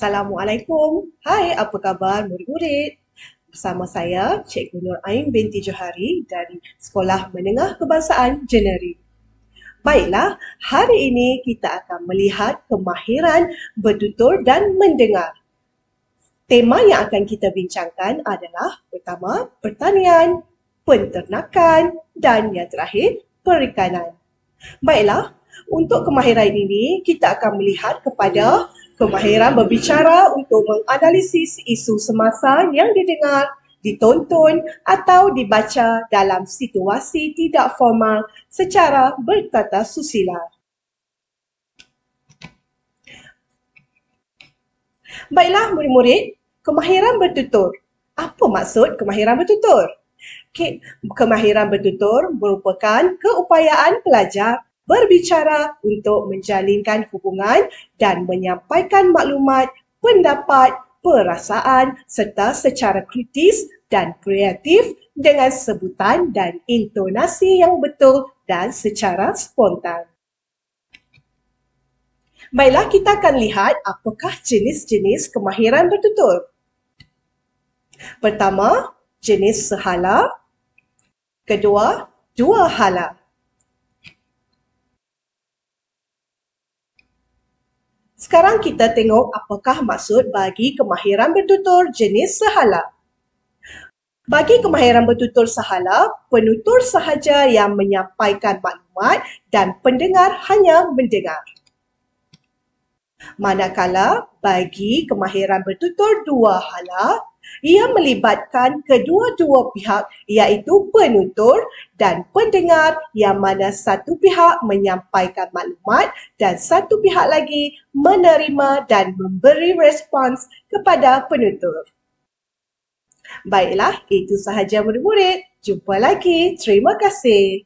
Assalamualaikum. Hai, apa khabar murid-murid? Bersama saya, Cikgu Nur Ain binti Johari dari Sekolah Menengah Kebangsaan Jeneri. Baiklah, hari ini kita akan melihat kemahiran bertutur dan mendengar. Tema yang akan kita bincangkan adalah pertama, pertanian, penternakan dan yang terakhir, perikanan. Baiklah, untuk kemahiran ini kita akan melihat kepada kemahiran berbicara untuk menganalisis isu semasa yang didengar, ditonton atau dibaca dalam situasi tidak formal secara bertata susila. Baiklah murid-murid, kemahiran bertutur. Apa maksud kemahiran bertutur? Kemahiran bertutur merupakan keupayaan pelajar berbicara untuk menjalinkan hubungan dan menyampaikan maklumat, pendapat, perasaan serta secara kritis dan kreatif dengan sebutan dan intonasi yang betul dan secara spontan. Baiklah, kita akan lihat apakah jenis-jenis kemahiran bertutur. Pertama, jenis sehala. Kedua, dua hala. Sekarang kita tengok apakah maksud bagi kemahiran bertutur jenis sehala. Bagi kemahiran bertutur sehala, penutur sahaja yang menyampaikan maklumat dan pendengar hanya mendengar. Manakala bagi kemahiran bertutur dua hala, ia melibatkan kedua-dua pihak iaitu penutur dan pendengar yang mana satu pihak menyampaikan maklumat dan satu pihak lagi menerima dan memberi respons kepada penutur. Baiklah, itu sahaja murid-murid. Jumpa lagi. Terima kasih.